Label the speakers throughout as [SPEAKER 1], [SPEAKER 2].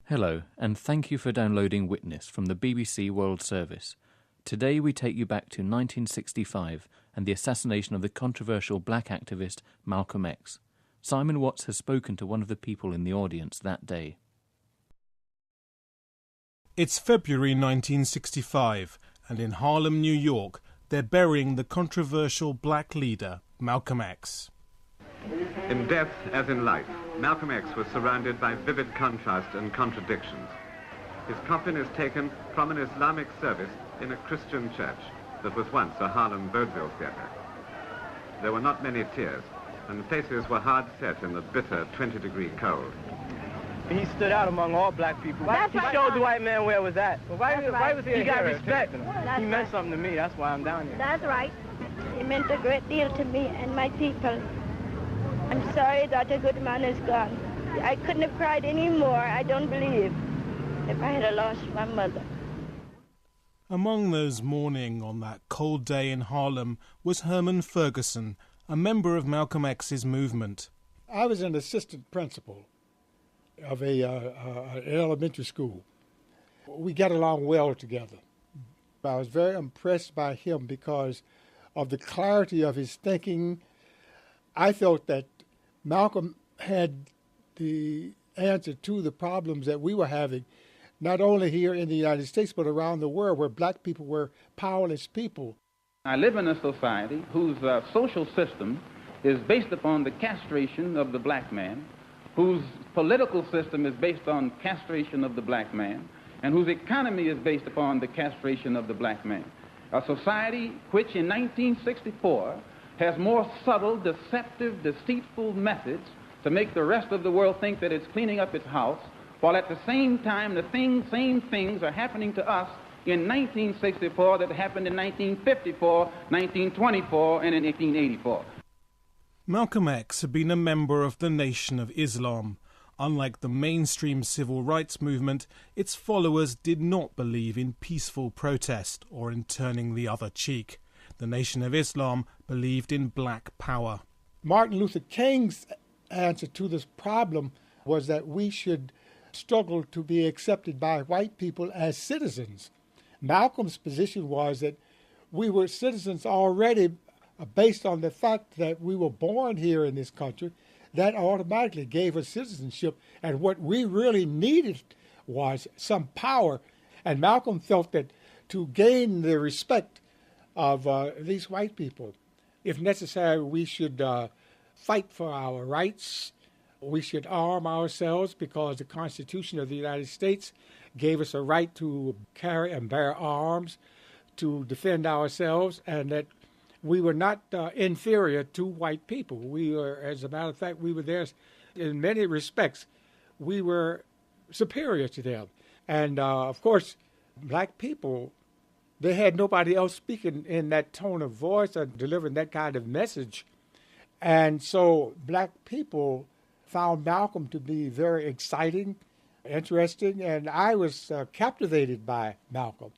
[SPEAKER 1] Hello, and thank you for downloading Witness from the BBC World Service. Today we take you back to 1965 and the assassination of the controversial black activist Malcolm X. Simon Watts has spoken to one of the people in the audience that day.
[SPEAKER 2] It's February 1965, and in Harlem, New York, they're burying the controversial black leader, Malcolm X.
[SPEAKER 3] In death, as in life, Malcolm X was surrounded by vivid contrast and contradictions. His coffin is taken from an Islamic service in a Christian church that was once a Harlem vaudeville theater. There were not many tears, and faces were hard set in the bitter 20-degree cold.
[SPEAKER 4] He stood out among all black people. He showed the white man where it was at. Well, why was he He got respect. He meant something to me. That's why I'm down here.
[SPEAKER 5] That's right. He meant a great deal to me and my people. I'm sorry that a good man is gone. I couldn't have cried any more, I don't believe, if I had lost my mother.
[SPEAKER 2] Among those mourning on that cold day in Harlem was Herman Ferguson, a member of Malcolm X's movement.
[SPEAKER 6] I was an assistant principal of an elementary school. We got along well together. I was very impressed by him because of the clarity of his thinking. I felt that Malcolm had the answer to the problems that we were having, not only here in the United States, but around the world, where black people were powerless people.
[SPEAKER 7] I live in a society whose social system is based upon the castration of the black man, whose political system is based on castration of the black man, and whose economy is based upon the castration of the black man. A society which in 1964 has more subtle, deceptive, deceitful methods to make the rest of the world think that it's cleaning up its house, while at the same time the same things are happening to us in 1964 that happened in 1954, 1924, and in 1884.
[SPEAKER 2] Malcolm X had been a member of the Nation of Islam. Unlike the mainstream civil rights movement, its followers did not believe in peaceful protest or in turning the other cheek. The Nation of Islam believed in black power.
[SPEAKER 6] Martin Luther King's answer to this problem was that we should struggle to be accepted by white people as citizens. Malcolm's position was that we were citizens already based on the fact that we were born here in this country. That automatically gave us citizenship, and what we really needed was some power. And Malcolm felt that to gain the respect of these white people, if necessary, we should fight for our rights. We should arm ourselves because the Constitution of the United States gave us a right to carry and bear arms to defend ourselves, and that we were not inferior to white people. We were, as a matter of fact, we were there in many respects. We were superior to them. And, of course, black people, they had nobody else speaking in that tone of voice or delivering that kind of message. And so black people found Malcolm to be very exciting, interesting, and I was captivated by Malcolm.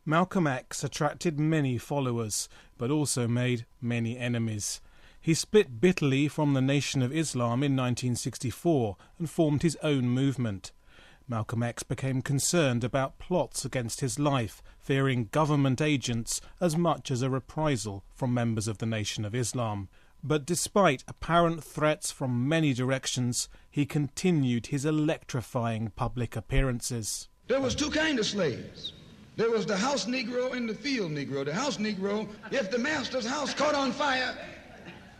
[SPEAKER 2] Malcolm X attracted many followers, but also made many enemies. He split bitterly from the Nation of Islam in 1964 and formed his own movement. Malcolm X became concerned about plots against his life, fearing government agents as much as a reprisal from members of the Nation of Islam. But despite apparent threats from many directions, he continued his electrifying public appearances.
[SPEAKER 8] There was two kinds of slaves. There was the house Negro and the field Negro. The house Negro, if the master's house caught on fire,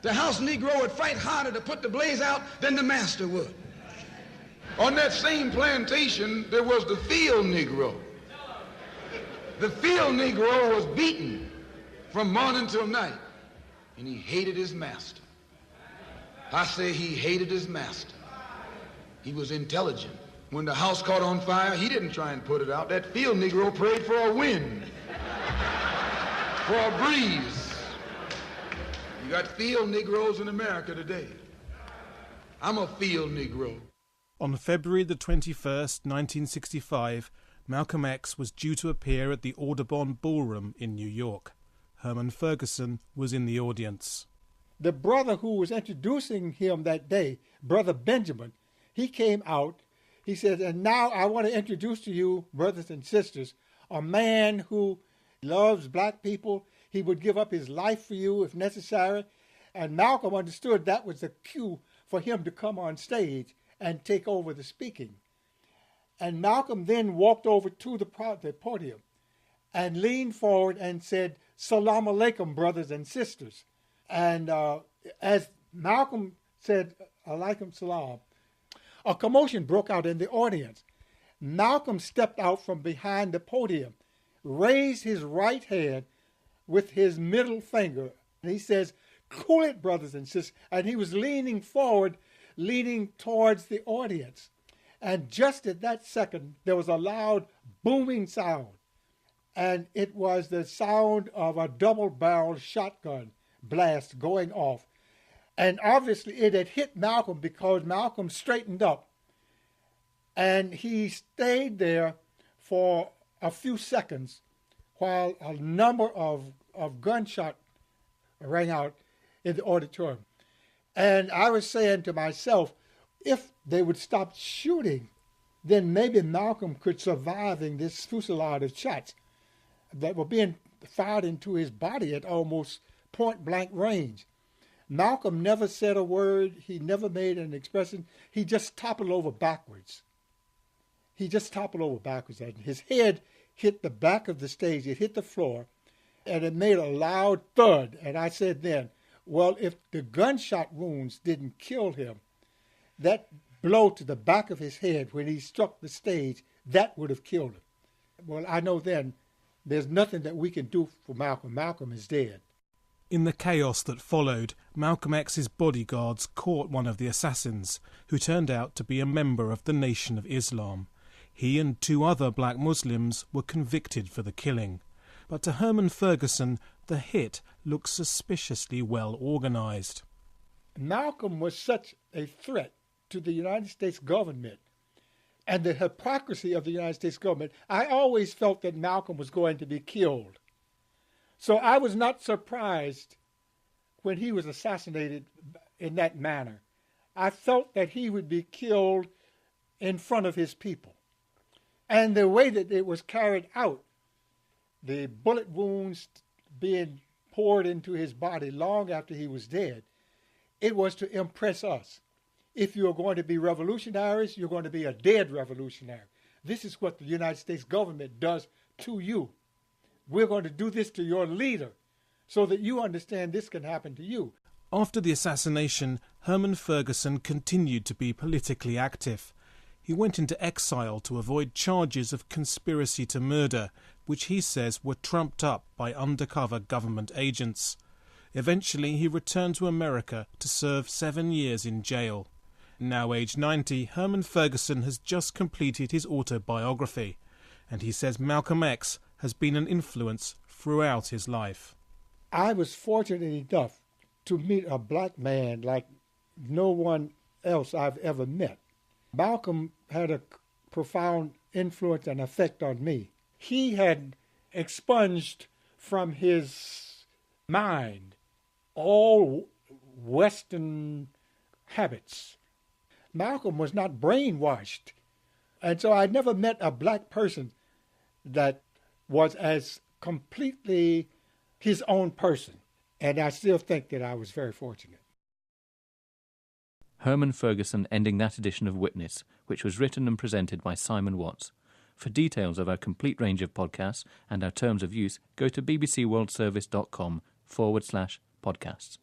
[SPEAKER 8] the house Negro would fight harder to put the blaze out than the master would. On that same plantation, there was the field Negro. The field Negro was beaten from morning till night, and he hated his master. I say he hated his master. He was intelligent. When the house caught on fire, he didn't try and put it out. That field Negro prayed for a wind, for a breeze. You got field Negroes in America today. I'm a field Negro.
[SPEAKER 2] On February the 21st, 1965, Malcolm X was due to appear at the Audubon Ballroom in New York. Herman Ferguson was in the audience.
[SPEAKER 6] The brother who was introducing him that day, Brother Benjamin, he came out He said, and now I want to introduce to you, brothers and sisters, a man who loves black people. He would give up his life for you if necessary. And Malcolm understood that was the cue for him to come on stage and take over the speaking. And Malcolm then walked over to the podium and leaned forward and said, Salam alaikum, brothers and sisters. And as Malcolm said, alaikum salam, a commotion broke out in the audience. Malcolm stepped out from behind the podium, raised his right hand with his middle finger, and he says, cool it, brothers and sisters. And he was leaning forward, leaning towards the audience. And just at that second, there was a loud booming sound. And it was the sound of a double-barreled shotgun blast going off. And obviously it had hit Malcolm because Malcolm straightened up. And he stayed there for a few seconds while a number of gunshots rang out in the auditorium. And I was saying to myself, if they would stop shooting, then maybe Malcolm could survive in this fusillade of shots that were being fired into his body at almost point-blank range. Malcolm never said a word. He never made an expression. He just toppled over backwards. And his head hit the back of the stage. It hit the floor, and it made a loud thud. And I said then, well, if the gunshot wounds didn't kill him, that blow to the back of his head when he struck the stage, that would have killed him. Well, I know then there's nothing that we can do for Malcolm. Malcolm is dead.
[SPEAKER 2] In the chaos that followed, Malcolm X's bodyguards caught one of the assassins, who turned out to be a member of the Nation of Islam. He and 2 other black Muslims were convicted for the killing. But to Herman Ferguson, the hit looked suspiciously well organised.
[SPEAKER 6] Malcolm was such a threat to the United States government and the hypocrisy of the United States government. I always felt that Malcolm was going to be killed. So I was not surprised when he was assassinated in that manner. I felt that he would be killed in front of his people. And the way that it was carried out, the bullet wounds being poured into his body long after he was dead, it was to impress us. If you're going to be revolutionaries, you're going to be a dead revolutionary. This is what the United States government does to you. We're going to do this to your leader so that you understand this can happen to you.
[SPEAKER 2] After the assassination, Herman Ferguson continued to be politically active. He went into exile to avoid charges of conspiracy to murder, which he says were trumped up by undercover government agents. Eventually, he returned to America to serve 7 years in jail. Now aged 90, Herman Ferguson has just completed his autobiography, and he says Malcolm X has been an influence throughout his life.
[SPEAKER 6] I was fortunate enough to meet a black man like no one else I've ever met. Malcolm had a profound influence and effect on me. He had expunged from his mind all Western habits. Malcolm was not brainwashed. And so I never met a black person that was as completely his own person. And I still think that I was very fortunate.
[SPEAKER 1] Herman Ferguson ending that edition of Witness, which was written and presented by Simon Watts. For details of our complete range of podcasts and our terms of use, go to bbcworldservice.com/podcasts.